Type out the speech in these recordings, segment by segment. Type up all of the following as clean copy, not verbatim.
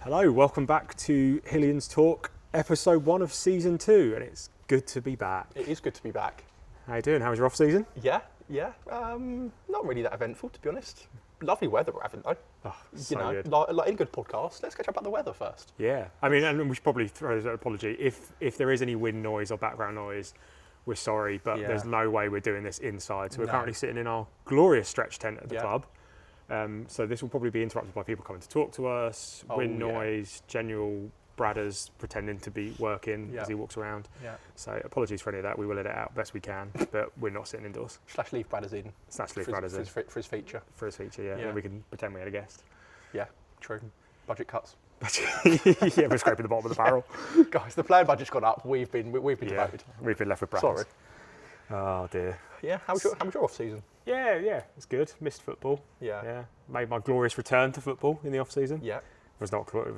Hello, welcome back to Hillian's Talk, episode 1 of season 2, and it's good to be back. It is good to be back. How you doing? How was your off season? Yeah. Not really that eventful, to be honest. Lovely weather we're having though. Oh, so good. Like in good podcast. Let's catch up about the weather first. Yeah, I mean, and we should probably throw an apology if there is any wind noise or background noise. We're sorry, but Yeah. there's no way we're doing this inside. So we're No. currently sitting in our glorious stretch tent at the Yeah. club. So this will probably be interrupted by people coming to talk to us, wind yeah. noise, general Bradders pretending to be working Yeah. as he walks around. Yeah. So apologies for any of that. We will edit out best we can, but we're not sitting indoors. /leave Bradders in. Slash leave for Bradders in his, for his feature. for his feature, yeah. And Yeah. then we can pretend we had a guest. Yeah, true. Budget cuts. Yeah, we're scraping the bottom of the barrel. Guys, the player budget's gone up. We've been demoted. We've been left with Bradders. Sorry. Oh dear. Yeah, how was your off season? Yeah, it's good. Missed football. Yeah. Yeah, made my glorious return to football in the off season. Yeah. It was not glorious.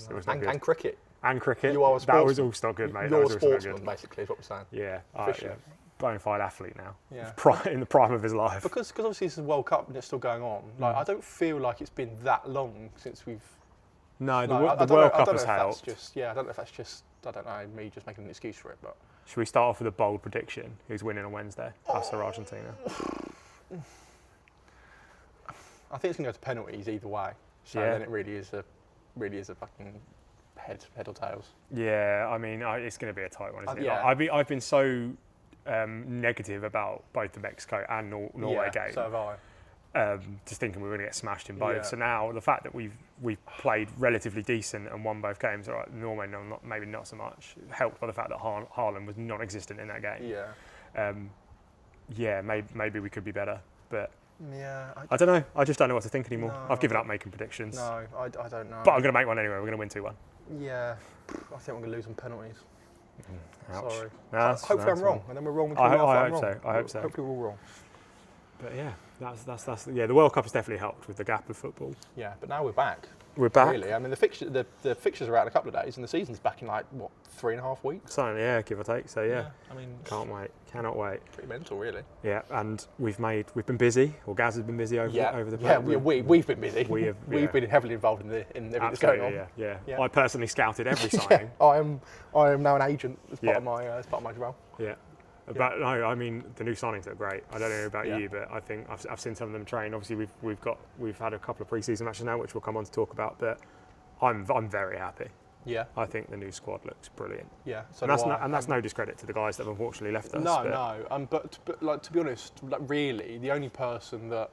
It was not good. And cricket. And cricket. You are a That was sportsman. also not good, mate. You're a that was also not sportsman, good. basically, is what we're saying. Yeah, Officially. bona fide athlete now. Yeah. In the prime of his life. Because obviously this is World Cup and it's still going on. Like I don't feel like it's been that long since we've. No, the I don't World know- I Cup don't has know if helped. that's just, I don't know if that's just, I don't know, me just making an excuse for it, but. Should we start off with a bold prediction? Who's winning on Wednesday? Us or Argentina? I think it's going to go to penalties either way. So Yeah. then it really is a fucking head or tails. Yeah, I mean, it's going to be a tight one, isn't it? yeah. Like, I've been so negative about both the Mexico and Norway game. So have I. Just thinking we were going to get smashed in both. Yeah. So now the fact that we've played relatively decent and won both games, all right, Norway maybe not so much, helped by the fact that Haaland was non-existent in that game. Yeah. Maybe we could be better, but Yeah. I don't know. I just don't know what to think anymore. No, I've given up making predictions. No, I don't know. But I'm going to make one anyway. We're going to win 2-1. Yeah. I think we're going to lose on penalties. Ouch. Sorry. No, Hopefully I'm wrong, and then we're wrong. I hope so. I hope so. Hopefully we're all wrong. But yeah, that's the World Cup has definitely helped with the gap of football. Yeah, but now we're back. We're back. Really, I mean the fixtures are out in a couple of days, and the season's back in like what 3.5 weeks. So yeah, give or take. So yeah. I mean, Can't wait. Cannot wait. pretty mental, really. Yeah, and we've been busy. Well, Gaz has been busy over the Yeah, break. we've been busy. We've been heavily involved in everything that's going on. Yeah. I personally scouted every Yeah, signing. I am now an agent as part Yeah. of my role. Yeah. But no, I mean the new signings look great. I don't know about Yeah. you, but I think I've seen some of them train. Obviously, we've had a couple of pre-season matches now, which we'll come on to talk about. But I'm very happy. Yeah, I think the new squad looks brilliant. yeah. So And that's no discredit to the guys that have unfortunately left us. No. But like to be honest, like really, the only person that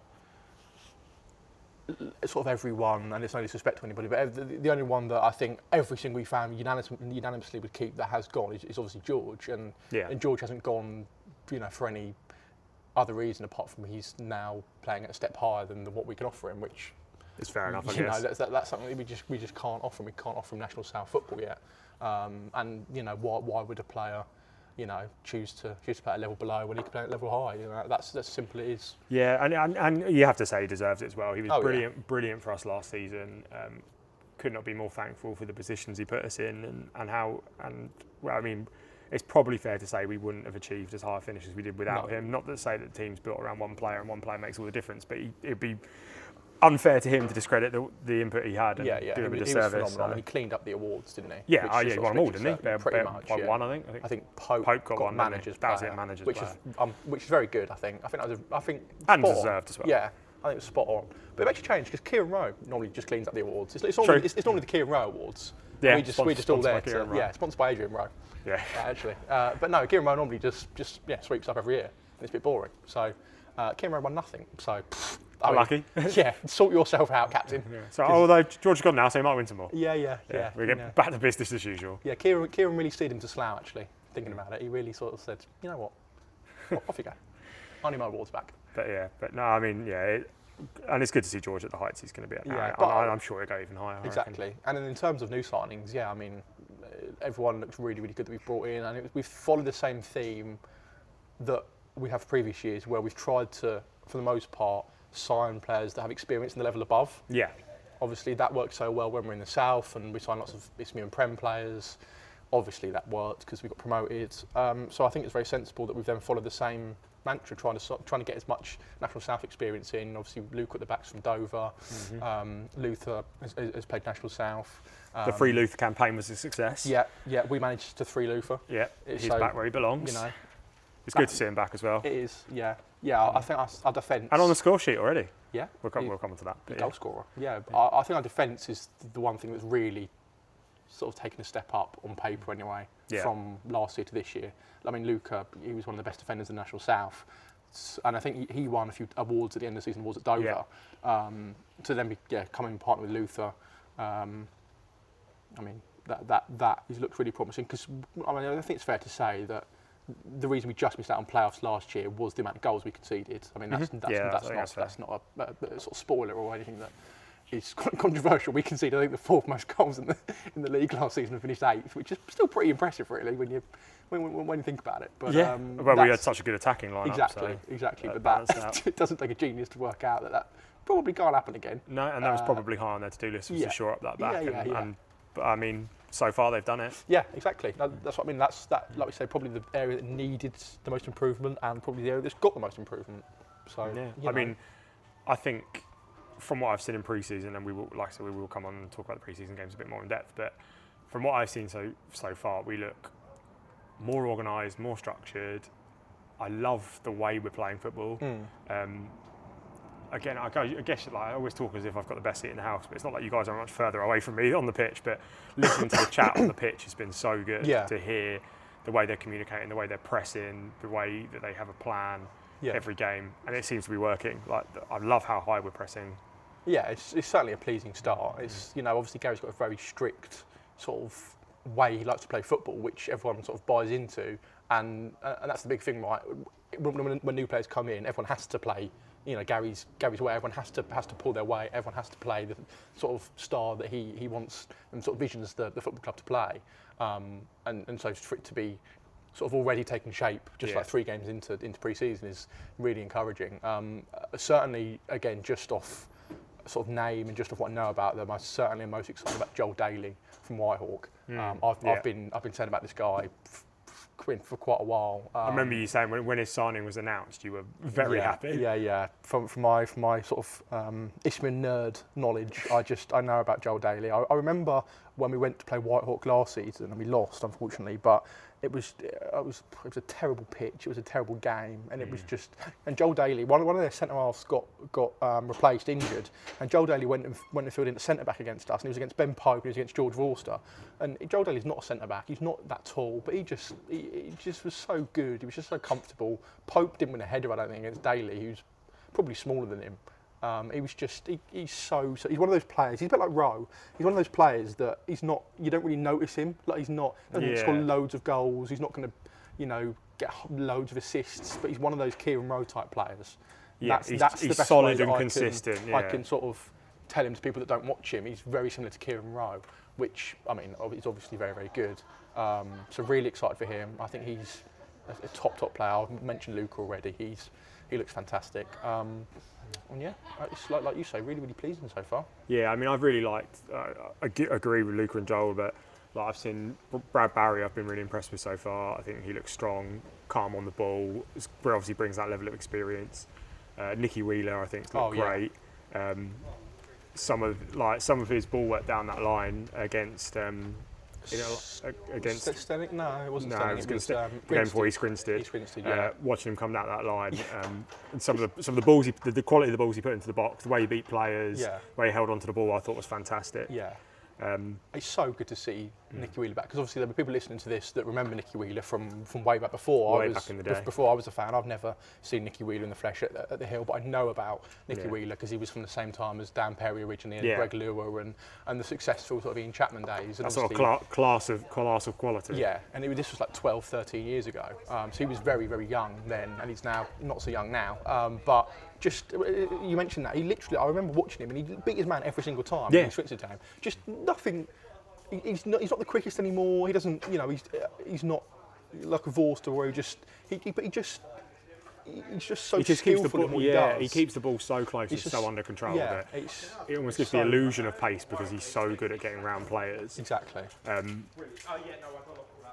sort of everyone, and it's no disrespect to anybody, but the only one that I think every single fan unanimously would keep that has gone is obviously George, and George hasn't gone, for any other reason apart from he's now playing at a step higher than what we can offer him, which. It's fair enough, I guess. That's something that we just can't offer him. We can't offer him National South football yet. And why would a player, choose to play at a level below when he can play at a level high? That's simple it is. Yeah, and you have to say he deserves it as well. He was brilliant for us last season. Could not be more thankful for the positions he put us in I mean, it's probably fair to say we wouldn't have achieved as high a finish as we did without him. Not to say that the team's built around one player and one player makes all the difference, but it'd be unfair to him to discredit the input he had and do him a disservice. He was phenomenal. I mean, he cleaned up the awards, didn't he? Yeah, he won them all, didn't he? Pretty much. By one, I think Pope got one. Managers that was player, it, managers which player. Which is very good. I think and spot deserved as well. Yeah, I think it was spot on. But it makes a change because Kieran Rowe normally just cleans up the awards. It's normally the Kieran Rowe awards. Yeah, we're just all there. Sponsored by Adrian Rowe. Yeah, actually. But no, Kieran Rowe normally just sweeps up every year. And it's a bit boring. So Kieran Rowe won nothing. So. Lucky. Yeah, sort yourself out, Captain. Yeah. So, although George has gone now, so he might win some more. Yeah. We get back to business as usual. Yeah, Kieran really steered him to Slough, actually, thinking about it. He really sort of said, you know what, off you go. I need my awards back. But no, I mean, and it's good to see George at the heights he's going to be at now. Yeah, but I'm sure he'll go even higher. Exactly. And then in terms of new signings, I mean, everyone looks really, really good that we've brought in. And we've followed the same theme that we have previous years, where we've tried to, for the most part, sign players that have experience in the level above. Yeah. Obviously, that worked so well when we're in the South, and we signed lots of Isthmian and Prem players. Obviously, that worked because we got promoted. So I think it's very sensible that we've then followed the same mantra, trying to get as much National South experience in. Obviously, Luke at the back's from Dover. Luther has played National South. The Free Luther campaign was a success. Yeah, we managed to free Luther. Yeah, he's back where he belongs. You know, it's good to see him back as well. It is, yeah. I think our defence. And on the score sheet already. Yeah, we'll come on to that. Goal scorer. Yeah, I think our defence is the one thing that's really sort of taken a step up on paper anyway from last year to this year. I mean, Luca, he was one of the best defenders in the National South, and I think he won a few awards at the end of the season. Awards at Dover. To then coming partner with Luther. I mean, that he's looked really promising because I think it's fair to say that the reason we just missed out on playoffs last year was the amount of goals we conceded. I mean, that's not a sort of spoiler or anything that is controversial. We conceded, I think, the fourth most goals in the league last season and finished 8th, which is still pretty impressive, really, when you think about it. But, well, we had such a good attacking lineup. Exactly. But it doesn't take a genius to work out that probably can't happen again. No, and that was probably high on their to-do list was to shore up that back. But I mean, so far they've done it. Yeah, exactly. That's what I mean. That's like we say, probably the area that needed the most improvement, and probably the area that's got the most improvement. So I mean, I think from what I've seen in pre-season, and we will come on and talk about the pre-season games a bit more in depth. But from what I've seen so far, we look more organised, more structured. I love the way we're playing football. Again, I guess I always talk as if I've got the best seat in the house, but it's not like you guys are much further away from me on the pitch. But listening to the chat on the pitch has been so good to hear the way they're communicating, the way they're pressing, the way that they have a plan every game, and it seems to be working. Like, I love how high we're pressing. Yeah, it's certainly a pleasing start. It's obviously Gary's got a very strict sort of way he likes to play football, which everyone sort of buys into, and that's the big thing, right? When new players come in, everyone has to play. Gary's way. Everyone has to pull their weight. Everyone has to play the sort of style that he wants and sort of visions the football club to play. And so for it to be sort of already taking shape, just like 3 games into pre-season, is really encouraging. Certainly, again, just off sort of name and just off what I know about them, I certainly am most excited about Joel Daly from Whitehawk. I've been saying about this guy for quite a while. I remember you saying when his signing was announced, you were very happy. Yeah. From my sort of Ishmael nerd knowledge, I know about Joel Daly. I remember when we went to play Whitehawk last season and we lost, unfortunately, but it was a terrible pitch. It was a terrible game, and it was just. And Joel Daly, one of their centre halves got replaced, injured, and Joel Daly went and filled in at centre back against us, and he was against Ben Pope, and he was against George Vorster, and Joel Daly's not a centre back. He's not that tall, but he just was so good. He was just so comfortable. Pope didn't win a header, I don't think, against Daly, who's probably smaller than him. He was just, he's one of those players, he's a bit like Rowe, he's one of those players that you don't really notice him, like doesn't score loads of goals, he's not going to, get loads of assists, but he's one of those Kieran Rowe type players. Yeah, that's the best solid and consistent. I can sort of tell him to people that don't watch him, he's very similar to Kieran Rowe, which, I mean, he's obviously very, very good. So really excited for him. I think he's a top player. I've mentioned Luke already, he looks fantastic. And it's like you say, really, really pleasing so far. Yeah, I mean, I've really liked. I agree with Luca and Joel, but I've seen Brad Barry. I've been really impressed with so far. I think he looks strong, calm on the ball. Obviously, brings that level of experience. Nicky Wheeler, I think, looked great. Some of his ball work down that line against. Against Stenick? No, it wasn't. No, Stenick. it was against the game before he scrinsted. Watching him come down that line, and some of the balls, the quality of the balls he put into the box, the way he beat players, the way he held onto the ball, I thought was fantastic. Yeah. It's so good to see Nicky Wheeler back, because obviously there were people listening to this that remember Nicky Wheeler from way back before. Back in the day. Before I was a fan, I've never seen Nicky Wheeler in the flesh at the Hill, but I know about Nicky Wheeler because he was from the same time as Dan Perry originally and Greg Lure and the successful sort of Ian Chapman days. And that sort of class of quality. Yeah, and this was like 12, 13 years ago. So he was very, very young then, and he's now not so young now. But just, you mentioned that, I remember watching him and he beat his man every single time in the Switzer time. Just nothing, he's not the quickest anymore, he doesn't, he's not like a Vorster where he's just so skillful at what he does. He keeps the ball so close, he's so under control of it. It almost gives the illusion of pace because he's so good at getting around players. Exactly. And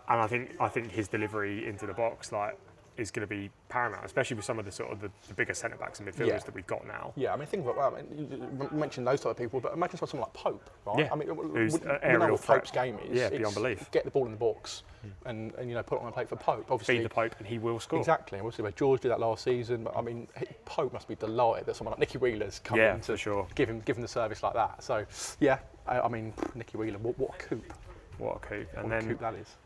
I think his delivery into the box, like, is going to be paramount, especially with some of the sort of the bigger centre backs and midfielders that we've got now. Yeah, I mean, think about you mentioned those type of people, but imagine someone like Pope, right? Yeah, I mean, who's we know aerial what Pope's game is. Yeah, beyond belief. Get the ball in the box and put it on a plate for Pope. Obviously, feed the Pope and he will score. Exactly. Obviously, where George did that last season, but I mean, Pope must be delighted that someone like Nicky Wheeler's come in to give him the service like that. So, yeah, I mean, Nicky Wheeler, what a coup! What a coup! And what a coup that is.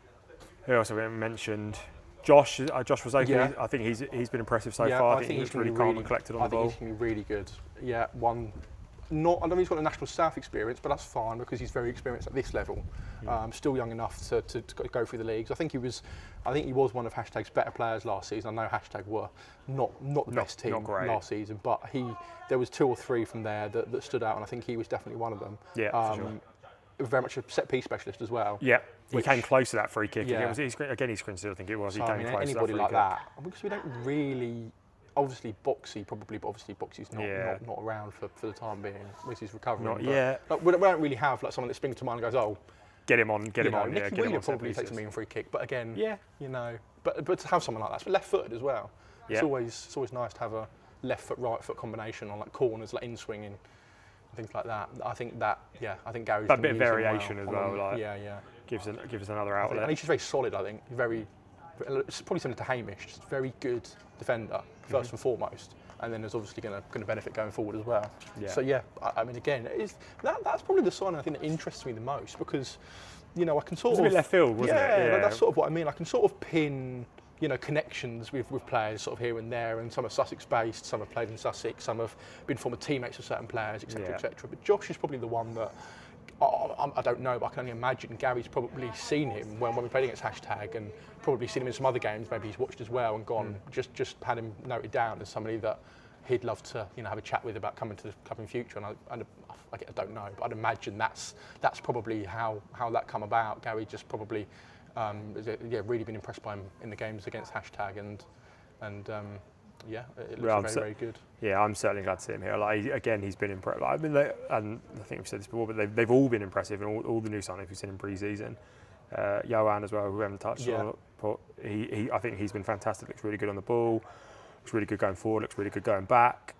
Who else have we mentioned? Josh Rosaki, yeah. I think he's been impressive so far. I think he's really calm and collected on the ball. I think he's going to be really good. Yeah, I don't think he's got the National South experience, but that's fine because he's very experienced at this level. Still young enough to go through the leagues. I think he was one of Hashtag's better players last season. I know Hashtag were not the best team last season, but there was 2 or 3 from there that stood out, and I think he was definitely one of them. Yeah, for sure. Very much a set piece specialist as well. Yeah, he came close to that free kick. Yeah. He screened still, I think it was. He came close anybody to that like that, because we don't really. Obviously, Boxy probably, but obviously Boxy's not around for the time being, which is recovering. Not yet. Like, we don't really have like someone that springs to mind and goes, "Oh, get him on." Nicky Wheeler probably takes a mean free kick, but again, but to have someone like that, but left-footed as well. Yeah. It's always nice to have a left foot, right foot combination on like corners, like in swinging. Things like that. I think Gary's that bit of variation as well. Like gives us another outlet. And he's just very solid. I think it's probably similar to Hamish. Just very good defender first and foremost, and then there's obviously going to benefit going forward as well. Yeah. So I mean, again, that's probably the sign I think that interests me the most because I can sort of a bit left field, wasn't it? Yeah, that's sort of what I mean. I can sort of pin. Connections with players sort of here and there, and some are Sussex-based, some have played in Sussex, some have been former teammates of certain players, etc., etc. But Josh is probably the one that I don't know, but I can only imagine Gary's probably seen him when we played against Hashtag, and probably seen him in some other games. Maybe he's watched as well and gone, just had him noted down as somebody that he'd love to have a chat with about coming to the club in future. And I don't know, but I'd imagine that's probably how that come about. Gary just probably. Really been impressed by him in the games against Hashtag, and it looks very good. Yeah, I'm certainly glad to see him here. Again, he's been impressive. I mean, and I think we've said this before, but they've all been impressive, and all the new signings we've seen in pre-season. Johan as well, who we haven't touched on, but I think he's been fantastic. Looks really good on the ball. Looks really good going forward. Looks really good going back.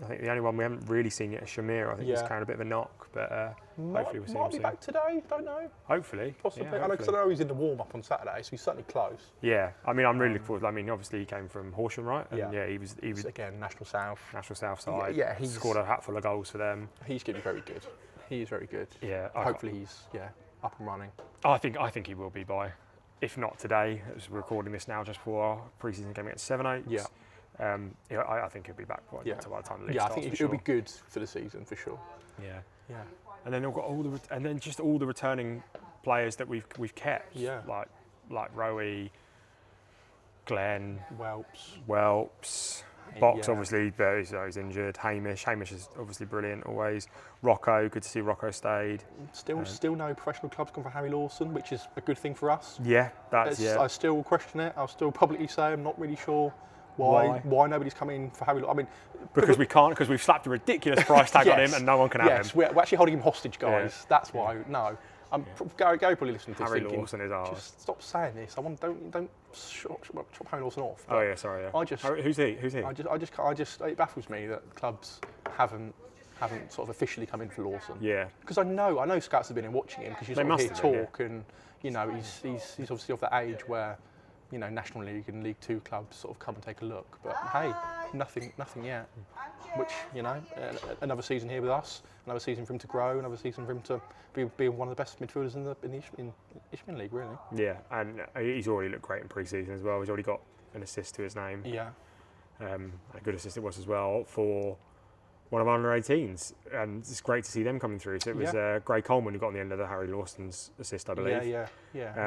I think the only one we haven't really seen yet is Shamir. I think he's carrying a bit of a knock, but hopefully we'll see him might be soon. back today, don't know. Hopefully. Possibly. Yeah, I know because I know he's in the warm-up on Saturday, so he's certainly close. Yeah, I mean, I'm really looking forward. I mean, obviously he came from Horsham, right? And he was again, National South side. Yeah, he's scored a hatful of goals for them. He's going to be very good. He is very good. Yeah. Hopefully he's up and running. I think he will be by, if not today, as we're recording this now just before our pre-season game against 7-8. Yeah. I think he'll be back by the time the league starts. I think it'll be good for the season for sure. Yeah. And then we've got all the returning players that we've kept. Yeah. Like Rowie, Glenn, Welps. Box obviously, but he's injured. Hamish is obviously brilliant always. Rocco, good to see Rocco stayed. Still no professional clubs gone for Harry Lawson, which is a good thing for us. Yeah, I still question it. I'll still publicly say I'm not really sure. Why nobody's coming for Harry? I mean, because we've slapped a ridiculous price tag on him and no one can have him. Yes, we're actually holding him hostage, guys. Yeah. That's why. No, Gary probably listening to this. Harry Lawson is ours. Just stop saying this. Don't chop Harry Lawson off. Oh yeah, sorry. Yeah. Who's he? It baffles me that clubs haven't sort of officially come in for Lawson. Yeah. Because I know scouts have been in watching him because you sort of hear talk and he's obviously of that age where. National League and League 2 clubs sort of come and take a look. But hey, nothing yet. Which, another season here with us, another season for him to grow, another season for him to be one of the best midfielders in the Isthmian League, really. Yeah, and he's already looked great in pre-season as well. He's already got an assist to his name. Yeah. A good assist it was as well for one of our under-18s, and it's great to see them coming through. So it was Gray Coleman who got on the end of the Harry Lawson's assist, I believe. Yeah.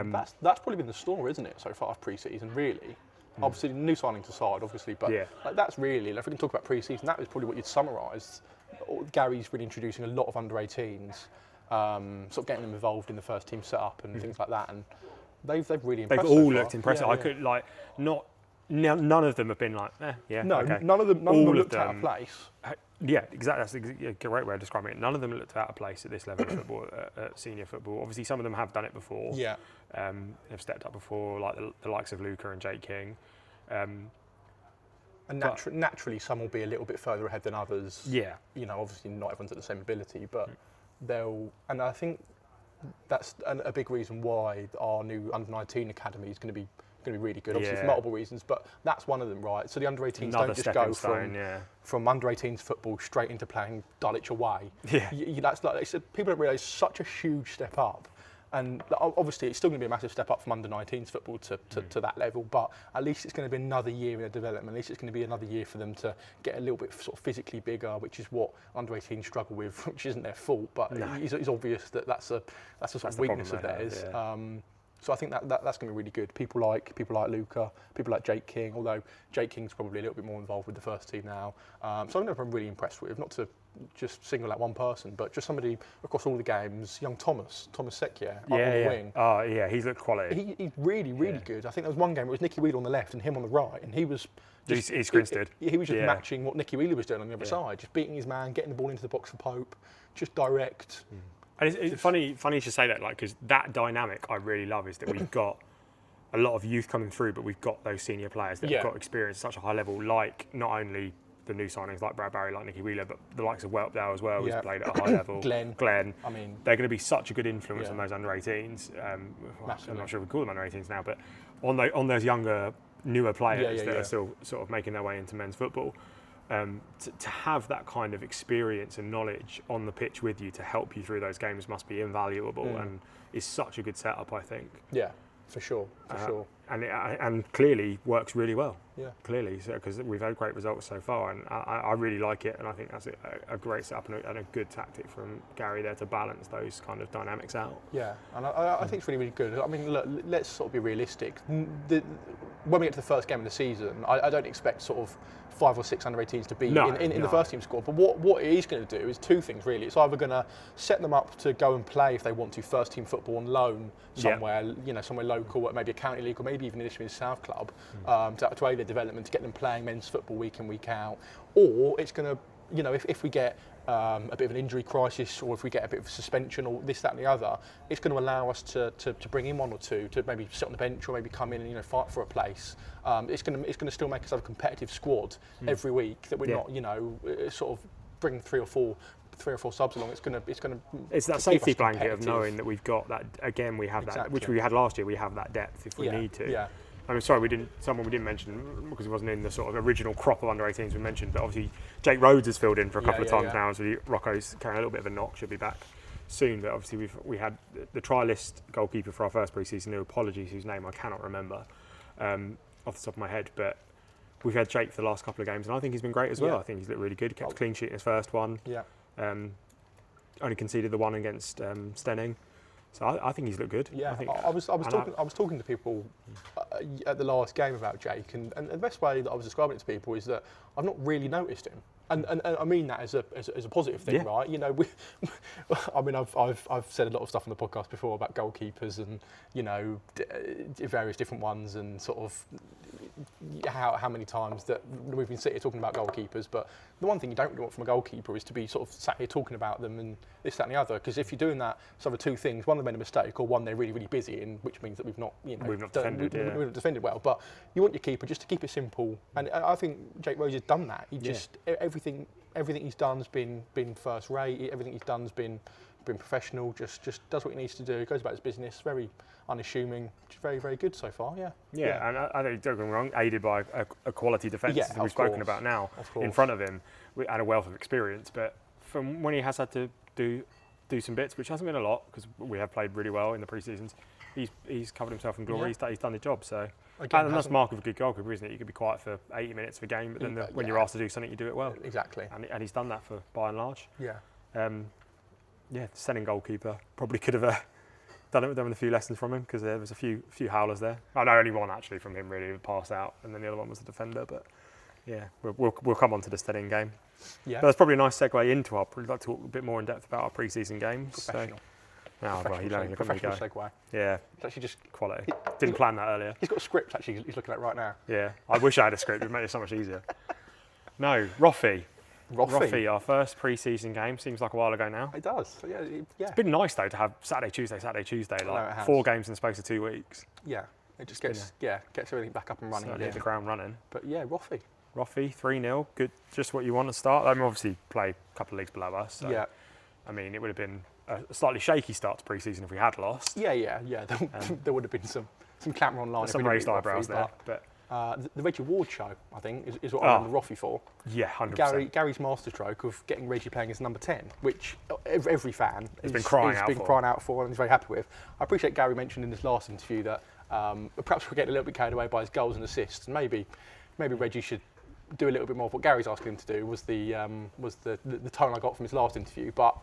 That's probably been the story, isn't it, so far pre-season, really? Obviously, new signings aside, obviously, but that's really, if we can talk about pre-season, that was probably what you'd summarise. Gary's really introducing a lot of under-18s, sort of getting them involved in the first team setup and things like that, and they've really impressed. They've all looked impressive. I could none of them have been like, No, okay. none of them looked out of place. Yeah, exactly. That's a great way of describing it. None of them looked out of place at this level of football, at senior football. Obviously, some of them have done it before. Yeah. Have stepped up before, like the likes of Luca and Jake King. And naturally, some will be a little bit further ahead than others. Yeah. You know, obviously not everyone's at the same ability, but they'll. And I think that's a big reason why our new under-19 academy is going to be really good. Obviously, for multiple reasons, but that's one of them, right? So the under-18s don't just go from under-18s football straight into playing Dulwich away. Yeah. That's like people don't realise such a huge step up. And obviously, it's still going to be a massive step up from under-19s football to that level, but at least it's going to be another year in their development. At least it's going to be another year for them to get a little bit sort of physically bigger, which is what under-18s struggle with, which isn't their fault, but it's obvious that that's a sort of weakness of theirs. So I think that's going to be really good. People like Luca, people like Jake King, although Jake King's probably a little bit more involved with the first team now. So I'm really impressed with, not to just single out one person, but just somebody across all the games. Young Thomas Sekia on the wing. Oh yeah, he's looked quality. He's really good. I think there was one game, it was Nicky Wheeler on the left and him on the right, and he was just, he's Grinstead. He was just matching what Nicky Wheeler was doing on the other side, just beating his man, getting the ball into the box for Pope, just direct. And it's funny you should say that, like, because that dynamic I really love is that we've got a lot of youth coming through, but we've got those senior players that have got experience at such a high level, like not only the new signings like Brad Barry, like Nicky Wheeler, but the likes of Whelpdale as well, who's played at a high level. Glenn. I mean, they're going to be such a good influence on those under-18s. I'm not sure we call them under-18s now, but on those younger, newer players that are still sort of making their way into men's football. To have that kind of experience and knowledge on the pitch with you to help you through those games must be invaluable and is such a good setup, I think. Yeah, for sure. And clearly works really well. Yeah. Clearly, because we've had great results so far, and I really like it, and I think that's a great setup and a good tactic from Gary there to balance those kind of dynamics out. Yeah, and I think it's really, really good. I mean, look, let's sort of be realistic. When we get to the first game of the season, I don't expect sort of 5 or 6 under-18s to be in the first team squad. But what it is going to do is two things, really. It's either going to set them up to go and play, if they want to, first team football on loan somewhere, somewhere local, maybe a county league, or maybe even an Ishmael South club, to aid their development, to get them playing men's football week in, week out. Or it's going to, if we get a bit of an injury crisis, or if we get a bit of a suspension, or this, that and the other, it's going to allow us to bring in one or two, to maybe sit on the bench, or maybe come in and fight for a place. It's going to still make us have a competitive squad every week, that we're not sort of bring three or four subs along. It's that safety blanket of knowing that we've got that. Again, we have that, which we had last year. We have that depth if we need to. Yeah. I'm sorry, we didn't mention, because he wasn't in the sort of original crop of under-18s we mentioned, but obviously Jake Rhodes has filled in for a couple of times now, so Rocco's carrying a little bit of a knock, should be back soon. But obviously we had the trialist goalkeeper for our first pre-season, who, apologies, whose name I cannot remember off the top of my head, but we've had Jake for the last couple of games, and I think he's been great as well. I think he's looked really good, kept a clean sheet in his first one. Only conceded the one against Stenning. So I think he's looked good. Yeah, I was talking to people at the last game about Jake, and the best way that I was describing it to people is that I've not really noticed him, and I mean that as a positive thing, right? I've said a lot of stuff on the podcast before about goalkeepers and various different ones, and sort of how many times that we've been sitting here talking about goalkeepers, but the one thing you don't really want from a goalkeeper is to be sort of sat here talking about them and this, that and the other, because if you're doing that, it's either two things: one, they've made a mistake, or one, they're really, really busy, which means that we've not defended well. But you want your keeper just to keep it simple, and I think Jake Rose has done that. He just everything he's done has been first rate. Everything he's done has been professional. Just does what he needs to do. Goes about his business. Very unassuming. Very, very good so far. Yeah. And I don't get me wrong, aided by a quality defence that we've spoken about now in front of him, and a wealth of experience. But from when he has had to do some bits, which hasn't been a lot, because we have played really well in the pre-seasons, he's covered himself in glory. He's done the job. So again, and that's the mark of a good goalkeeper, isn't it? You could be quiet for 80 minutes of a game, but then when you're asked to do something, you do it well. Exactly. And he's done that for by and large. Yeah. Sending goalkeeper probably could have done it with a few lessons from him, because there was a few howlers there. I know only one actually from him really, pass out, and then the other one was the defender. But yeah, we'll come on to the Stenning game. Yeah. But that's probably a nice segue into I'd like to talk a bit more in depth about our pre-season games. Professional. Professional segue. Yeah. It's actually just quality. Didn't plan that earlier. He's got a script actually. He's looking at right now. Yeah. I wish I had a script. It'd make it so much easier. No, Roffey. Roffey. Our first pre-season game, seems like a while ago now. It does. Yeah. It's been nice though to have Saturday, Tuesday, like 4 games in the space of 2 weeks. Yeah, it just gets everything back up and running again. Hit the ground running. But yeah, Roffey, 3-0, good, just what you want to start. They obviously play a couple of leagues below us. So, yeah. I mean, it would have been a slightly shaky start to pre-season if we had lost. Yeah. There would have been some clamour online. Some raised eyebrows there, but. The Reggie Ward show, I think, is what I remember Roffey for. Yeah, 100%. Gary's masterstroke of getting Reggie playing as number 10, which every fan has been crying out for and is very happy with. I appreciate Gary mentioned in his last interview that perhaps we're getting a little bit carried away by his goals and assists. And maybe Reggie should do a little bit more of what Gary's asking him to do. Was the tone I got from his last interview. But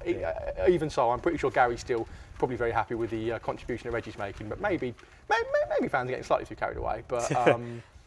even so, I'm pretty sure Gary's still probably very happy with the contribution that Reggie's making. But maybe fans are getting slightly too carried away. But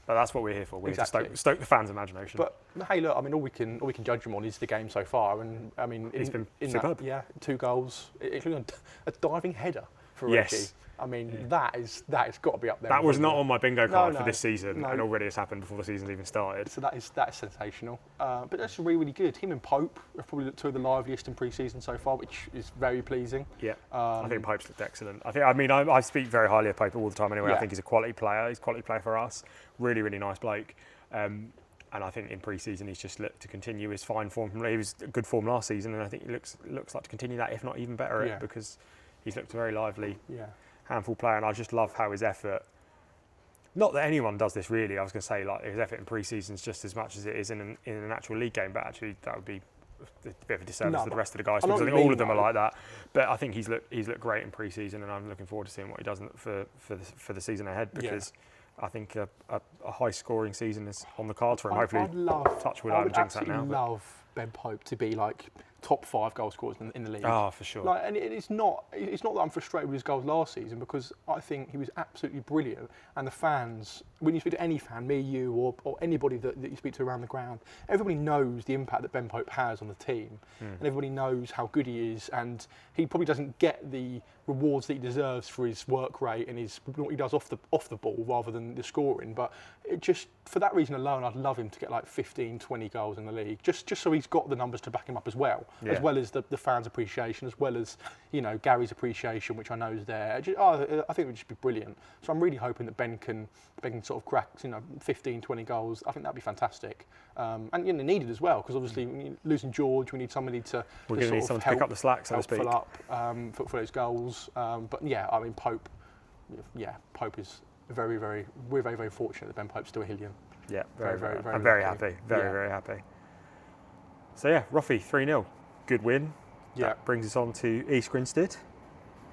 but that's what we're here for. We're here to stoke the fans' imagination. But hey, look, I mean, all we can judge him on is the game so far, and I mean, he's been superb. 2 goals, including a diving header for Reggie. I mean, that has got to be up there. That was not on my bingo card for this season, and already it's happened before the season's even started. So that is sensational. But that's really, really good. Him and Pope have probably looked 2 of the liveliest in pre-season so far, which is very pleasing. Yeah, I think Pope's looked excellent. I speak very highly of Pope all the time anyway. I think he's a quality player. He's a quality player for us. Really, really nice bloke. And I think in pre-season he's just looked to continue his fine form. He was good form last season, and I think he looks like to continue that, if not even better, because he's looked very lively. Yeah. Handful player, and I just love how his effort. Not that anyone does this really. I was going to say like his effort in pre-season is just as much as it is in an actual league game, but actually that would be a bit of a disservice to the rest of the guys because I think all of them are like that. But I think he's looked great in pre-season, and I'm looking forward to seeing what he does for the season ahead because I think a high scoring season is on the cards for him. Hopefully, touch wood, I'm jinx that now. I would love Ben Pope to be like top 5 goal scorers in the league. Oh, for sure. Like, and it's not that I'm frustrated with his goals last season because I think he was absolutely brilliant. And the fans, when you speak to any fan, me, you, or anybody that you speak to around the ground, everybody knows the impact that Ben Pope has on the team, and everybody knows how good he is. And he probably doesn't get the rewards that he deserves for his work rate and what he does off the ball rather than the scoring. But it just for that reason alone, I'd love him to get like 15, 20 goals in the league, just so he's got the numbers to back him up as well as the fans' appreciation, as well as Gary's appreciation, which I know is there. I think it would just be brilliant. So I'm really hoping that Ben can sort of crack 15, 20 goals. I think that'd be fantastic, and needed as well because obviously losing George, we need somebody to. We're going to need someone to pick up the slack, so to speak. Fill up for those goals. But yeah, I mean Pope. Yeah, Pope is very, very. We're very, very fortunate that Ben Pope's still a Hillian. Yeah, very, very. I'm very happy. Very happy. So yeah, Roffey 3-0, good win. Yeah, that brings us on to East Grinstead.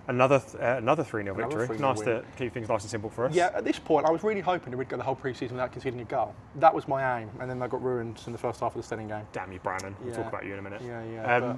Another 3-0 victory. Nice to keep things nice and simple for us. Yeah, at this point, I was really hoping we'd go the whole pre-season without conceding a goal. That was my aim, and then they got ruined in the first half of the Stenning game. Damn you, Brannon. We'll talk about you in a minute. Yeah.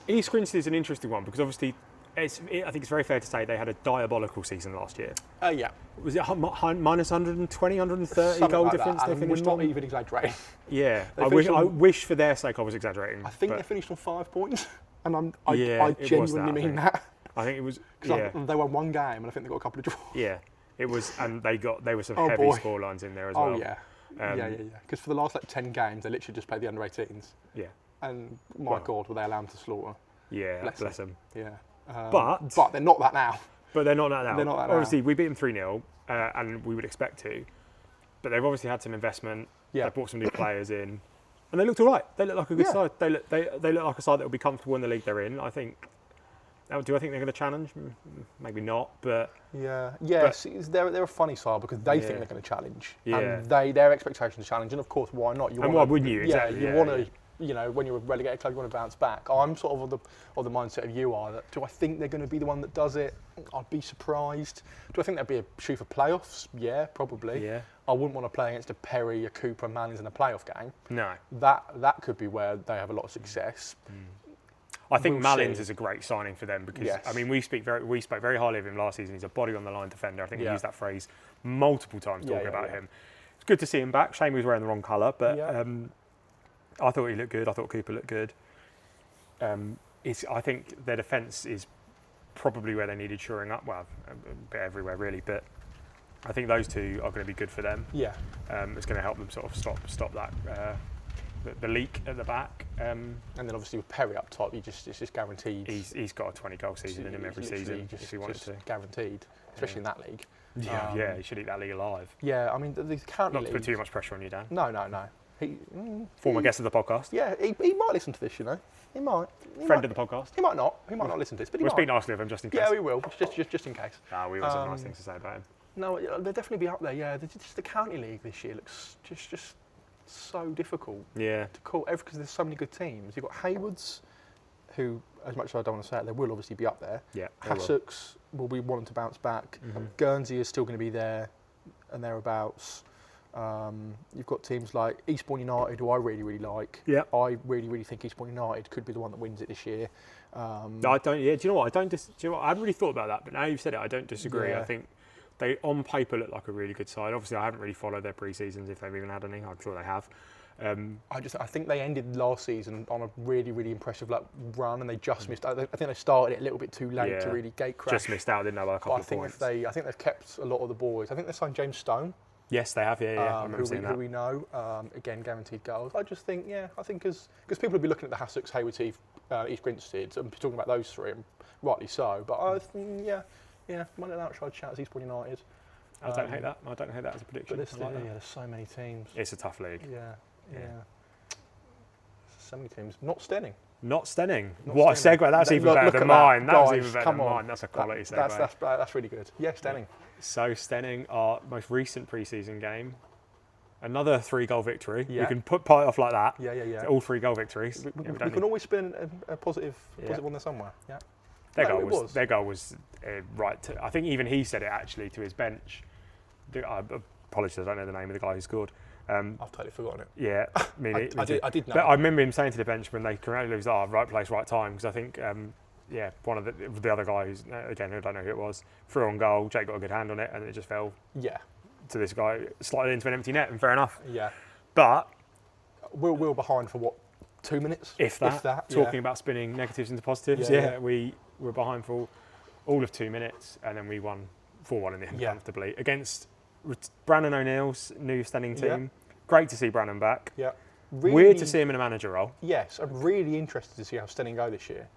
East Grinstead is an interesting one because obviously, I think it's very fair to say they had a diabolical season last year. Yeah. Was it minus 120, 130 Something goal like difference that. they finished not on? even exaggerating. Yeah. I wish for their sake I was exaggerating. I think they finished on 5 points, and I genuinely mean that. I think it was. They won 1 game, and I think they got a couple of draws. Yeah, it was, and they were some heavy scorelines in there as well. Oh yeah, yeah. Because for the last 10 games, they literally just played the under-18s. Yeah. And my God, were they allowed to slaughter? Yeah, bless them. Yeah. But they're not that now. But they're not that now. They're not that now. Obviously, we beat them 3-0, and we would expect to. But they've obviously had some investment. Yeah. They've brought some new players in, and they looked all right. They look like a good side. They look like a side that will be comfortable in the league they're in. I think. Do I think they're going to challenge? Maybe not, but yes, they're a funny side because they think they're going to challenge, and their expectations are challenge, and of course, why not? Why wouldn't you? Exactly. You want to. When you're a relegated club, you want to bounce back. I'm sort of of the mindset of you are that. Do I think they're going to be the one that does it? I'd be surprised. Do I think there'd be a shoot for playoffs? Yeah, probably. Yeah. I wouldn't want to play against a Perry, a Cooper, and Mannings in a playoff game. No. That could be where they have a lot of success. I think Mallins is a great signing for them because I mean we spoke very highly of him last season. He's a body on the line defender. I think we used that phrase multiple times talking about him. It's good to see him back. Shame he was wearing the wrong colour, but I thought he looked good. I thought Cooper looked good. I think their defence is probably where they needed shoring up. Well, a bit everywhere really, but I think those two are going to be good for them. Yeah, it's going to help them sort of stop that the leak at the back. And then obviously with Perry up top, it's just guaranteed. He's got a 20-goal season in him every season if he wanted to. Guaranteed, especially in that league. Yeah, he should eat that league alive. Yeah, I mean, the county Not league. to put too much pressure on you, Dan. No. Former guest of the podcast. Yeah, he might listen to this, you know. He might. Friend of the podcast. He might not. He might not listen to this, but he we'll might. speak nicely of him just in case. Yeah, we will, just in case. We always have nice things to say about him. No, they'll definitely be up there. Yeah, just the county league this year looks just so difficult. Yeah. To call because there's so many good teams. You've got Haywards, who, as much as I don't want to say it, they will obviously be up there. Yeah. Hassocks will be wanting to bounce back. Mm-hmm. Guernsey is still going to be there and thereabouts. You've got teams like Eastbourne United, who I really like. Yeah. I really think Eastbourne United could be the one that wins it this year. I don't. Yeah. Do you know what? I haven't really thought about that, but now you've said it, I don't disagree. Yeah. I think they, on paper, look like a really good side. Obviously, I haven't really followed their pre-seasons, if they've even had any. I'm sure they have. I think they ended last season on a really impressive run, and they just missed. I think they started it a little bit too late to really gate crash. Just missed out, didn't they, by a couple of points. I think they've kept a lot of the boys. I think they signed James Stone. Yes, they have. Yeah. I remember seeing that. Who we know, again, guaranteed goals. I just think, I think because people will be looking at the Hassocks, Haywards Heath, East Grinstead, and talking about those three, and rightly so. But I think, one of the outside shouts, Eastbourne United. I don't hate that. I don't hate that as a prediction. But there's so many teams. It's a tough league. Yeah. So many teams. Not Stenning. Not Stenning. What a segue. That's even better than mine. That was even better than mine. That's a quality segue. That's really good. Yeah, Stenning. So Stenning, our most recent pre-season game, another 3-goal victory. Yeah. We can put it off like that. Yeah. So all 3-goal victories. We can always spin a positive one there somewhere. Yeah. Their goal was right. I think even he said it actually to his bench. I apologise, I don't know the name of the guy who scored. I've totally forgotten it. Yeah, I did know. But I remember him saying to the bench when they congratulated, he was right place, right time. Because I think, one of the other guys, again, I don't know who it was, threw on goal. Jake got a good hand on it, and it just fell. Yeah. To this guy, slided into an empty net, and fair enough. Yeah. But we were behind for what, 2 minutes? If that. Talking about spinning negatives into positives. Yeah. We were behind for all of 2 minutes, and then we won 4-1 in the end comfortably against Brandon O'Neill's new Stenning team. Yeah. Great to see Brandon back. Yeah. Really, weird to see him in a manager role. Yes, I'm really interested to see how Stenning go this year.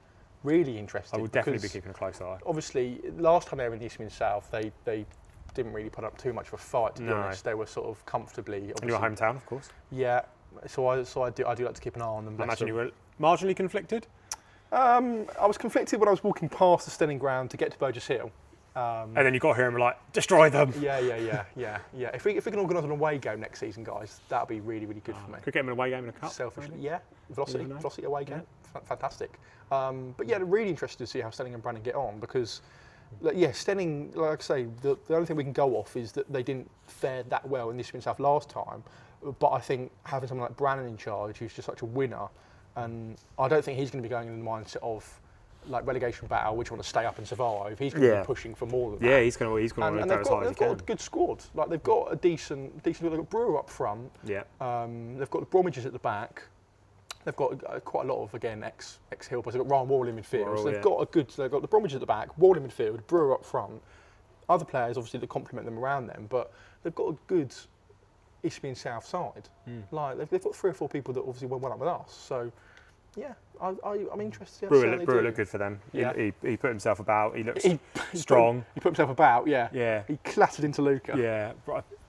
Really interested. I will definitely be keeping a close eye. Obviously, last time they were in Eastmead South, they didn't really put up too much of a fight, to be honest. They were sort of comfortably... In your hometown, of course. Yeah, so I do like to keep an eye on them. I imagine you were marginally conflicted? I was conflicted when I was walking past the Stenning ground to get to Burgess Hill. And then you got here and were like, destroy them. Yeah. If we can organise an away game next season, guys, that'll be really good for me. Could get them an away game in a cup. Selfishly, yeah. Velocity away game, fantastic. But really interested to see how Stenning and Brandon get on because, Stenning, like I say, the only thing we can go off is that they didn't fare that well in this Eastmead South last time. But I think having someone like Brandon in charge, who's just such a winner, and I don't think he's going to be going in the mindset of relegation battle, which want to stay up and survive. He's going to be pushing for more than that. Yeah, he's going to go as high as he can. They've got a good squad. They've got a decent. They've got Brewer up front. Yeah. They've got the Bromwiches at the back. They've got quite a lot of ex Hill players. They've got Ryan Wall in midfield. They've got the Bromwiches at the back, Wall in midfield, Brewer up front. Other players obviously that complement them around them, but they've got a good Eastmead South side. They've got 3 or 4 people that obviously went well up with us. So. Yeah, I'm interested. Brewer looked good for them. Yeah. He put himself about. He looks strong. He put himself about. Yeah. He clattered into Luca. Yeah,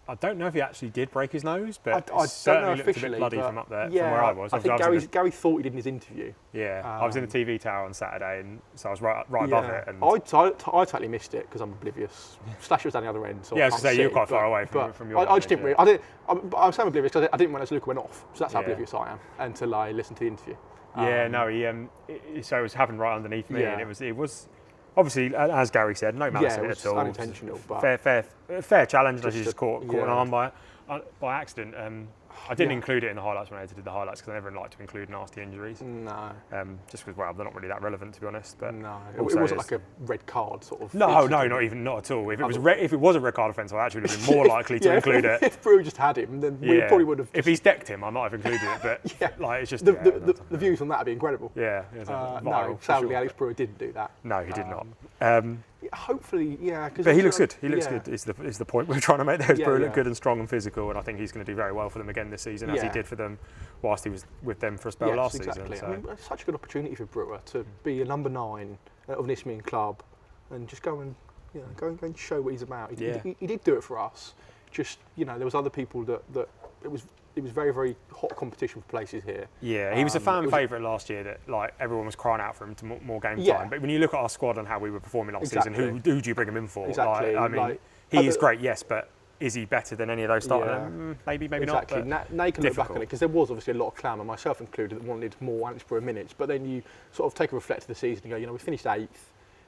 I don't know if he actually did break his nose, but I certainly don't know looked a bit bloody from up there, from where I was. I think Gary thought he did in his interview. Yeah, I was in the TV tower on Saturday, and so I was right above it. And I totally missed it because I'm oblivious. Slasher was down the other end, so I was going to say you're quite far away from your. I just didn't. I'm so oblivious because I didn't realize Luca went off. So that's how oblivious I am until I listened to the interview. So it was happened right underneath me, and it was obviously, as Gary said, no malice in it at all. Unintentional, but fair challenge. As you just caught an arm by accident. I didn't include it in the highlights when I did the highlights because I never like to include nasty injuries. No. Just because they're not really that relevant to be honest. But no, it wasn't like a red card sort of. No, not at all. If it was a red card offence, I actually would have been more likely to include it. If Brew just had him, then we probably would have. If he's decked him, I might have included it. But it's just the views on that would be incredible. Yeah. No, sadly, Alex Brewer didn't do that. No, he did not. Hopefully, yeah. But he looks good. He looks good. Is the point we're trying to make there. He's look good and strong and physical, and I think he's going to do very well for them again this season, as he did for them whilst he was with them for a spell last season. So. I mean, it's such a good opportunity for Brewer to be a number 9 of an Isthmian club, and just go and go and show what he's about. He did do it for us. Just there was other people that it was very, very hot competition for places here. Yeah, he was a fan favourite last year that everyone was crying out for him to more game time. But when you look at our squad and how we were performing last season, who do you bring him in for? Exactly. He is great, yes, but is he better than any of those starters? Maybe not. Exactly. Now you can look back on it, because there was obviously a lot of clamour, myself included, that wanted more Alex minutes. But then you sort of take a reflect of the season and go, we finished 8th,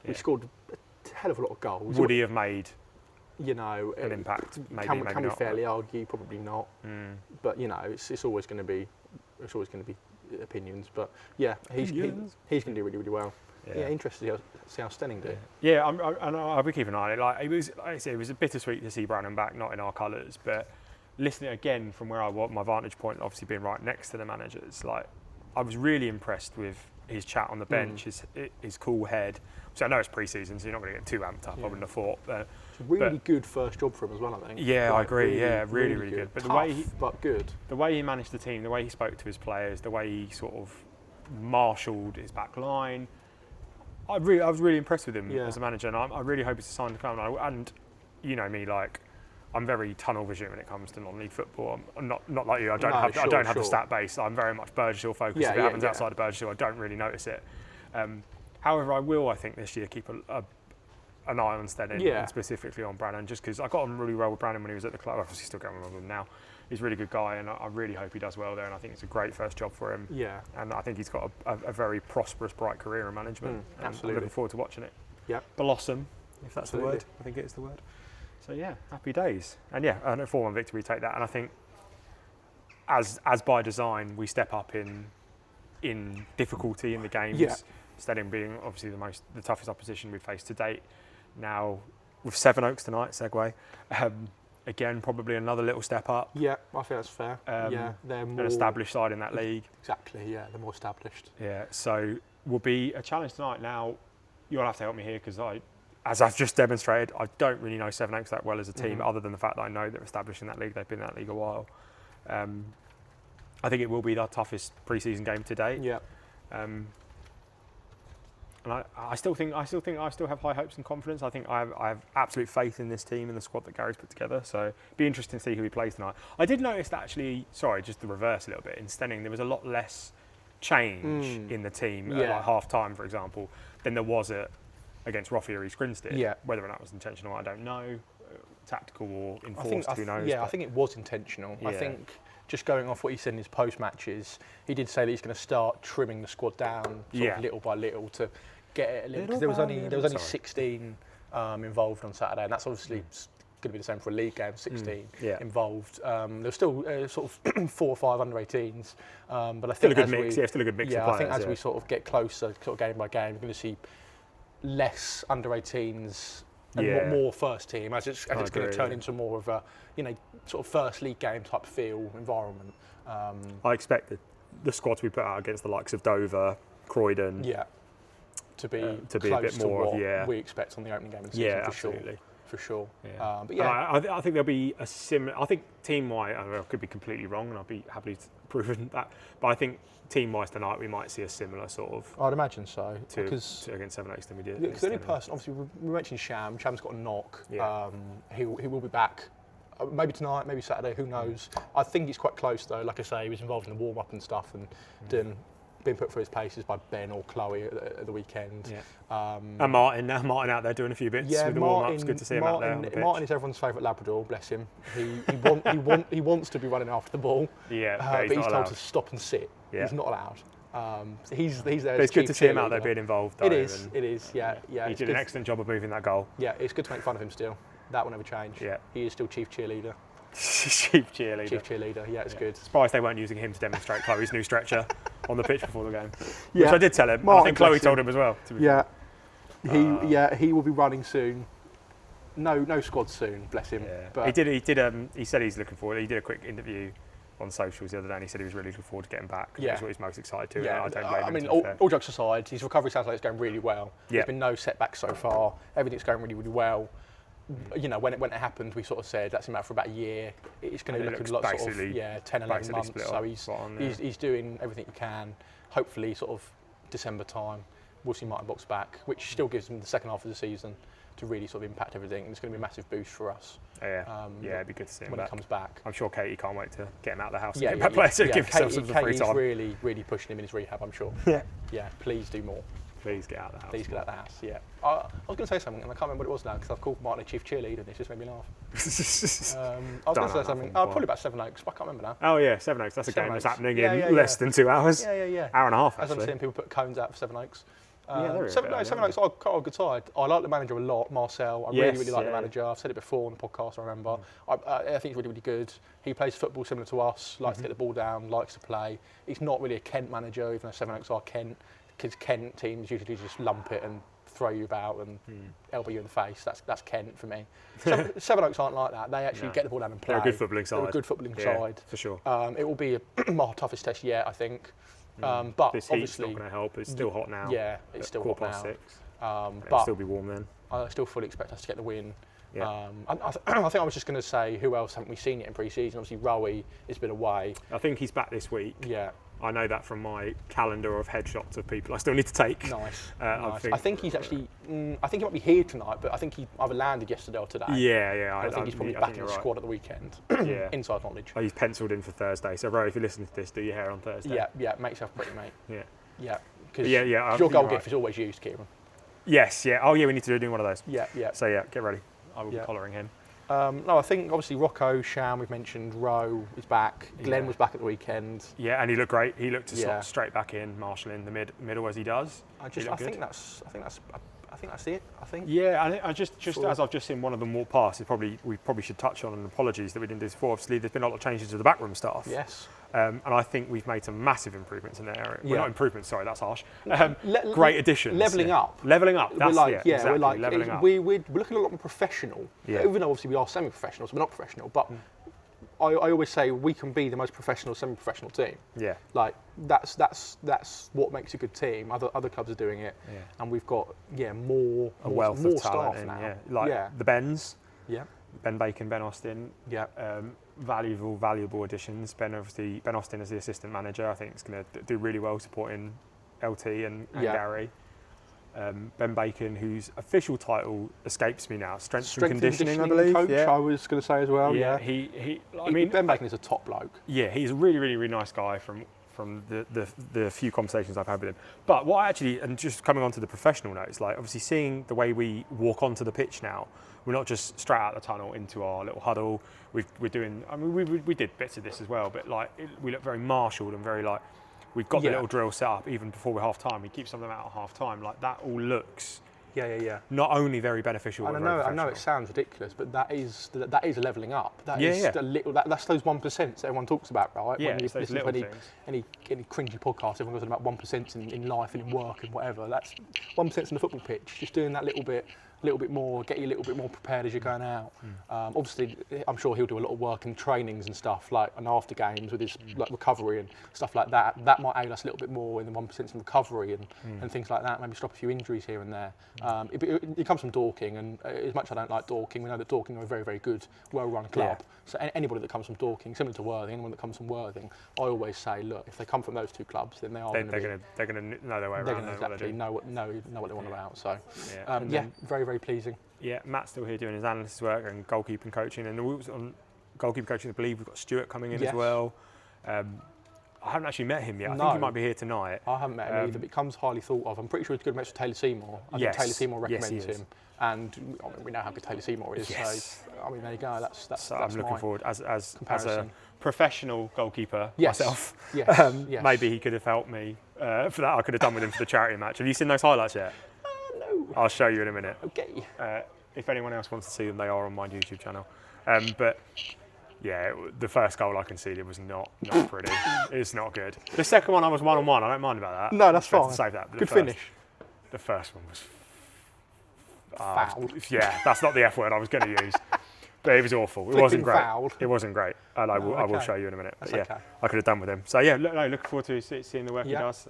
we scored a hell of a lot of goals. Would he have made an impact? Maybe, can maybe we not. fairly argue? Probably not. But it's always going to be opinions. But yeah, he's going to do really, really well. Yeah, interesting to see how Stenning do. Yeah, I'll be keeping an eye on it. Like I say, it was a bittersweet to see Brannan back, not in our colours, but listening again from where I was, my vantage point, obviously being right next to the managers. I was really impressed with his chat on the bench, his cool head. So I know it's pre-season, so you're not going to get too amped up. I wouldn't have thought. It's a really good first job for him as well, I think. Yeah, I agree. Really good. But Tough, the way he managed the team, the way he spoke to his players, the way he sort of marshalled his back line, I was really impressed with him as a manager, and I really hope it's a sign to come. And you know me, I'm very tunnel vision when it comes to non-league football. I'm not like you. I don't have the stat base. I'm very much Burgess Hill focused. If it happens outside of Burgess Hill, I don't really notice it. However, I will, I think, this year keep an eye on Stenning and specifically on Brannan, just because I got on really well with Brannan when he was at the club. Obviously, still getting on with him now. He's a really good guy, and I really hope he does well there. And I think it's a great first job for him. Yeah. And I think he's got a very prosperous, bright career in management. Absolutely. I'm looking forward to watching it. Yeah. Blossom, if that's the word. I think it is the word. So yeah, happy days. And yeah, a 4-1 victory, take that. And I think, as by design, we step up in difficulty in the games. Yeah. Stenning being obviously the toughest opposition we've faced to date. Now with Sevenoaks tonight, segue. Again, probably another little step up. Yeah, I think that's fair. They're more an established side in that league. Exactly. Yeah, they're more established. Yeah, so will be a challenge tonight. Now you'll have to help me here, because as I've just demonstrated, I don't really know Sevenoaks that well as a team, other than the fact that I know they're established in that league. They've been in that league a while. I think it will be their toughest pre-season game to date. Yeah. And I still have high hopes and confidence. I think I have absolute faith in this team and the squad that Gary's put together. So it'd be interesting to see who he plays tonight. I did notice that actually, just the reverse a little bit, in Stenning there was a lot less change in the team at half time, for example, than there was against Roffey or East Grinstead. Yeah. Whether or not it was intentional, I don't know. Tactical or enforced, who knows? Yeah, I think it was intentional. Yeah. I think, just going off what he said in his post-matches, he did say that he's going to start trimming the squad down sort of little by little to get it a little, because there was only 16 involved on Saturday, and that's obviously going to be the same for a league game. 16 involved. There's still sort of 4 or 5 under-18s, but I think still a good mix. Still a good mix. Yeah, of players, I think as we sort of get closer, sort of game by game, we're going to see less under-18s. And more first team, as it's going to turn into more of a sort of first league game type feel environment. I expect the squad we put out against the likes of Dover, Croydon, to be a bit more of what we expect on the opening game of the season, for sure. Yeah. But I think there'll be a similar. I think team-wise, I could be completely wrong, and I'll be happy to prove that. But I think team-wise tonight, we might see a similar sort of. I'd imagine so. To against Sevenoaks than we did. Because the only person, obviously, we mentioned Sham. Sham's got a knock. Yeah. He will be back. Maybe tonight, maybe Saturday. Who knows? I think he's quite close though. Like I say, he was involved in the warm-up and stuff, and being put through his paces by Ben or Chloe at the weekend. Yeah. And Martin out there doing a few bits with the warm-ups. Good to see him out there on the pitch. Martin is everyone's favourite Labrador, bless him. He wants to be running after the ball. Yeah, but he's told to stop and sit. Yeah. He's not allowed. He's there. But it's good to see him out there being involved. Though, it is. Yeah. He did an excellent job of moving that goal. Yeah, it's good to make fun of him still. That will never change. Yeah. He is still chief cheerleader. Chief cheerleader. Yeah, it's good. Surprised they weren't using him to demonstrate Chloe's new stretcher on the pitch before the game. Which I did tell him. Martin, I think Chloe told him as well. He will be running soon. No squad soon, bless him. Yeah. But he said he's looking forward. He did a quick interview on socials the other day, and he said he was really looking forward to getting back. Yeah. That's what he's most excited to. Yeah, I don't blame him. I mean, all jokes aside, his recovery sounds like it's going really well. Yeah. There's been no setbacks so far. Everything's going really, really well. You know, when it happened, we sort of said that's been out for about a year. It's going to look a lot sort of 10, 11 months. So he's doing everything he can. Hopefully, sort of December time, we'll see Martin Box back, which still gives him the second half of the season to really sort of impact everything. It's going to be a massive boost for us. It'd be good to see him when he comes back. I'm sure Katie can't wait to get him out of the house and get back players to give himself some free time. Katie's really, really pushing him in his rehab, I'm sure. Yeah, please do more. Please get out of the house. Please get out of the house, yeah. I was going to say something, and I can't remember what it was now, because I've called Martin a chief cheerleader, and it's just made me laugh. I was going to say something, probably about Sevenoaks, but I can't remember now. Oh yeah, Sevenoaks, that's a game that's happening in less than 2 hours. Yeah. Hour and a half, actually. As I'm seeing people put cones out for Sevenoaks. Sevenoaks are quite a good side. I like the manager a lot, Marcel. I really like the manager. I've said it before on the podcast, I remember. I think he's really, really good. He plays football similar to us, likes to get the ball down, likes to play. He's not really a Kent manager, even though Sevenoaks are Kent, because Kent teams usually just lump it and throw you about and elbow you in the face. That's Kent for me. Sevenoaks aren't like that. They actually get the ball down and play. They're a good footballing side. They're a good footballing side. For sure. It will be our toughest test yet, I think. But this obviously, heat's not going to help. It's still hot now. Yeah, it's still hot now. 6. But it'll still be warm then. I still fully expect us to get the win. Yeah. I think I was just going to say, who else haven't we seen yet in pre-season? Obviously, Rowie has been away. I think he's back this week. Yeah. I know that from my calendar of headshots of people I still need to take. Nice. Nice. I think he's actually. I think he might be here tonight, but I think he either landed yesterday or today. Yeah. I think he's probably back in the squad at the weekend. Inside knowledge. He's penciled in for Thursday. So, Ro, if you listen to this, do your hair on Thursday. Yeah. Make yourself pretty, mate. Yeah. Because your goal gift is always used, Kieran. Yes. Yeah. Oh, yeah. We need to do one of those. Yeah. So get ready. I will be collaring him. No, I think obviously Rocco, Sham, we've mentioned, Rowe is back. Glenn was back at the weekend. Yeah, and he looked great. He looked to slot straight back in, marshalling the middle as he does. I think that's it. I think. Yeah, and I just as I've just seen one of them walk past, we probably should touch on, and apologies that we didn't do this before. Obviously, there's been a lot of changes to the backroom staff. Yes. And I think we've made some massive improvements in that area. Yeah. Well, not improvements, sorry, that's harsh. Great additions. Levelling up. Levelling up. That's we're like levelling up. We're looking a lot more professional. Yeah. Even though obviously we are semi-professionals, we're not professional. But I always say we can be the most professional semi-professional team. Yeah. Like that's what makes a good team. Other clubs are doing it, and we've got more wealth more of talent staff now. Yeah. Like the Bens. Yeah. Ben Bacon, Ben Austin. Yeah. Valuable additions. Ben Austin as the assistant manager. I think it's going to do really well supporting LT and Gary. Ben Bacon, whose official title escapes me now, strength and conditioning, I believe. Coach, I was going to say as well. Yeah. I mean, Ben Bacon is a top bloke. Yeah, he's a really, really, really nice guy from the few conversations I've had with him. But what I actually, and just coming on to the professional notes, like obviously seeing the way we walk onto the pitch now, we're not just straight out the tunnel into our little huddle. We're doing, I mean, we did bits of this as well, but like we look very marshalled and very like, we've got the little drill set up even before we're half time. We keep some of them out at half time. Like that all looks not only very beneficial. And I know it sounds ridiculous, but that is a levelling up. That's those 1% that everyone talks about, right? Yeah, when you listen to any cringy podcast, everyone goes on about 1% in life and in work and whatever. That's 1% in the football pitch. Just doing that little bit more, get you a little bit more prepared as you're going out. Obviously, I'm sure he'll do a lot of work in trainings and stuff, like and after games with his like recovery and stuff like that. That might aid us a little bit more in the 1% in recovery and things like that. Maybe stop a few injuries here and there. It comes from Dorking, and as much as I don't like Dorking, we know that Dorking are a very, very good, well-run club. Yeah. So anybody that comes from Dorking, similar to Worthing, anyone that comes from Worthing, I always say, look, if they come from those two clubs, then they're going to know their way around. They're going to exactly know what they want about. So very, very pleasing. Yeah, Matt's still here doing his analysis work and goalkeeping coaching, and on goalkeeping coaching, I believe we've got Stuart coming in as well. I haven't actually met him yet. I think he might be here tonight. I haven't met him either, but he comes highly thought of. I'm pretty sure he's good mates with Taylor Seymour. I think Taylor Seymour recommends him. And I mean, we know how good Taylor Seymour is. Yes. So, I mean, there you go. That's I'm looking forward, as a professional goalkeeper myself, maybe he could have helped me for that. I could have done with him for the charity match. Have you seen those highlights yet? No. I'll show you in a minute. Okay. If anyone else wants to see them, they are on my YouTube channel. But yeah, the first goal I conceded was not pretty. It's not good. The second one I was 1-on-1. I don't mind about that. No, that's fine. Save that. Good finish. The first one was foul. Yeah, that's not the F word I was going to use. But it was awful. It wasn't great. Fouled. It wasn't great. And I will show you in a minute. That's but okay. I could have done with him. So looking forward to seeing the work he does.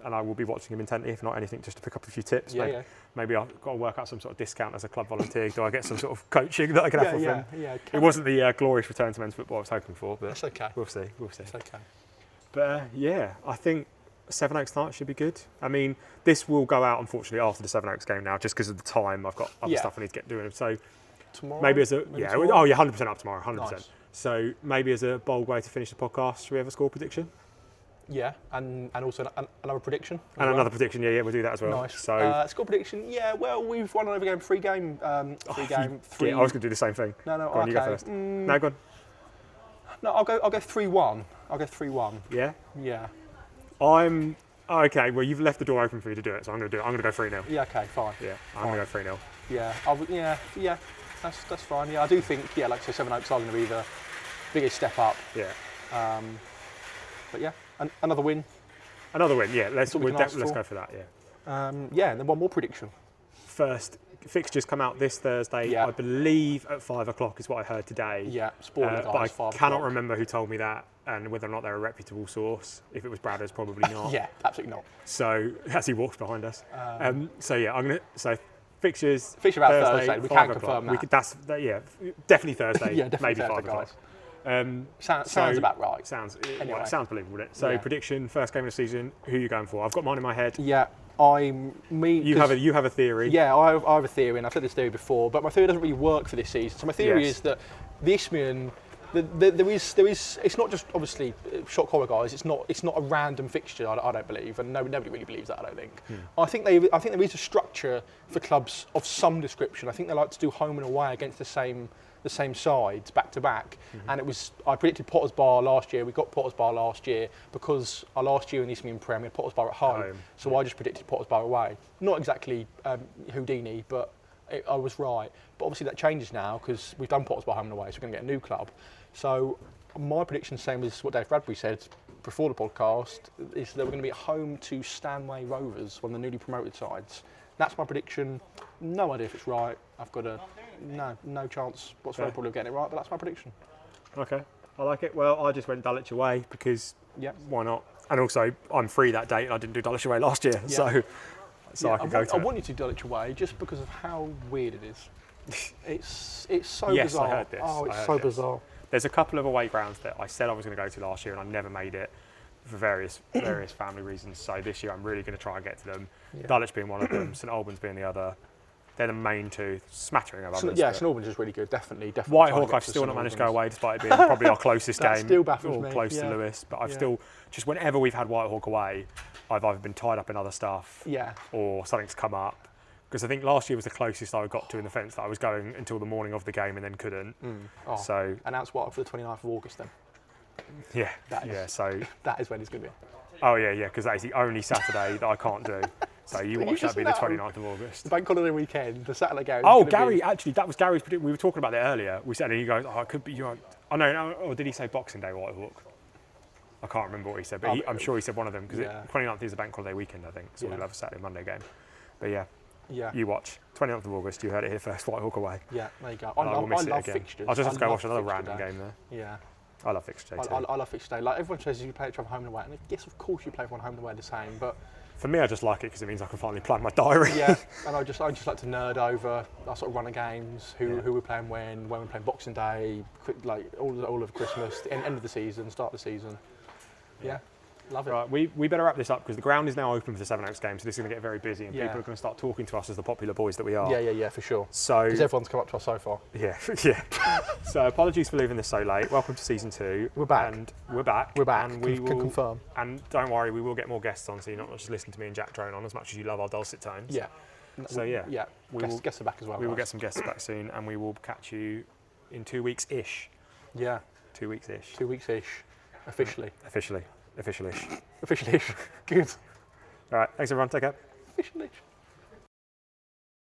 And I will be watching him intently, if not anything, just to pick up a few tips. Maybe I've got to work out some sort of discount as a club volunteer. Do I get some sort of coaching that I can have with him? It wasn't the glorious return to men's football I was hoping for, but that's okay. We'll see. It's okay. But I think Sevenoaks night should be good. I mean, this will go out unfortunately after the Sevenoaks game now, just because of the time. I've got other stuff I need to get doing. So tomorrow, maybe as a tomorrow? 100% up tomorrow, 100%. Nice. So maybe as a bold way to finish the podcast, should we have a score prediction? Yeah, and also another prediction. And another prediction, we'll do that as well. Nice. So score prediction, well, we've won another game, free game. I was going to do the same thing. No, go on, okay. you go first. No, go on. No, I'll go 3-1. I'll go 3-1. Yeah? Yeah. Okay, well, you've left the door open for you to do it, so I'm going to do it. I'm going to go 3-0. Yeah, okay, fine. Yeah, I'm going to go 3-0. Yeah, that's fine. Yeah, I do think, like I say, Sevenoaks are going to be the biggest step up. Yeah. But yeah, another win. Another win, yeah. Let's go for that, yeah. And then one more prediction. First, fixtures come out this Thursday, I believe at 5 o'clock is what I heard today. Yeah, sporting guys, but I 5 cannot o'clock. remember who told me that and whether or not they're a reputable source. If it was Bradders, probably not. Yeah, absolutely not. So, as he walks behind us. Fixtures. Fixture about Thursday. We can't confirm that. Definitely Thursday. Definitely maybe Thursday, 5 o'clock. Sounds about right. Sounds anyway. Sounds believable, wouldn't it? So prediction, first game of the season. Who are you going for? I've got mine in my head. Yeah, You have a theory. Yeah, I have a theory, and I've said this theory before, but my theory doesn't really work for this season. So my theory is that the Isthmian, there is. It's not just obviously shock horror, guys. It's not a random fixture. I don't believe, and nobody really believes that. I don't think. I think there is a structure for clubs of some description. I think they like to do home and away against the same sides back to back. And I predicted Potters Bar last year. We got Potters Bar last year because last year in the Isthmian Prem we had Potters Bar at home. So I just predicted Potters Bar away. Not exactly Houdini, but I was right. But obviously that changes now because we've done Potters Bar home and away, so we're going to get a new club. So my prediction, same as what Dave Bradbury said before the podcast, is that we're going to be at home to Stanway Rovers, one of the newly promoted sides. That's my prediction. No idea if it's right. I've got no chance whatsoever probably of getting it right, but that's my prediction. Okay, I like it. Well, I just went Dulwich away because why not? And also, I'm free that date and I didn't do Dulwich away last year, so I can go to it. I want you to do Dulwich away just because of how weird it is. It's so yes, bizarre. I heard this. Oh, it's so bizarre. There's a couple of away grounds that I said I was going to go to last year and I never made it for various family reasons. So this year I'm really going to try and get to them. Dulwich being one of them, St Albans being the other. They're the main two, smattering of others. St Albans is really good, definitely. Whitehawk, I've still not managed to go away, despite it being probably our closest game. Still baffles me. Close to Lewis, but I've still, just whenever we've had Whitehawk away, I've either been tied up in other stuff or something's come up. Because I think last year was the closest I got to in the fence that I was going until the morning of the game and then couldn't. So announced Whitehawk for the 29th of August then. So that is when it's going to be. Oh yeah, because that is the only Saturday that I can't do. So you watch that be the 29th of August. The bank holiday weekend, the Saturday game. Oh, Gary, actually, that was Gary's prediction. We were talking about it earlier. We said, and he goes, it could be, or did he say Boxing Day, Whitehawk? I can't remember what he said, but I'm sure he said one of them, because 29th is a bank holiday weekend, I think, so we'll have a Saturday, Monday game. But you watch. 29th of August, you heard it here first, Whitehawk away. Yeah, there you go. I love fixtures. I'll just have to go watch another random game there. Yeah. I love fixture day too. I love fixture day. Like everyone says, you play each other home and away, and yes, of course you play everyone home and away the same. But for me, I just like it because it means I can finally plan my diary. Yeah, and I just like to nerd over. I sort of run the games, who we're playing when we're playing Boxing Day, like all of Christmas, the end of the season, start of the season. Yeah. Love it. Right, we better wrap this up because the ground is now open for the Sevenoaks game, so this is going to get very busy and people are going to start talking to us as the popular boys that we are. Yeah, for sure. So because everyone's come up to us so far. Yeah. So apologies for leaving this so late. Welcome to season 2. We're back. And we're back. And we can confirm. And don't worry, we will get more guests on, so you're not just listening to me and Jack drone on as much as you love our dulcet tones. Yeah. So guests are back as well. We will get some guests back soon, and we will catch you in 2 weeks-ish. Yeah. 2 weeks-ish. 2 weeks-ish. Officially. Officially-ish. Good. All right. Thanks, everyone. Take care. Officially.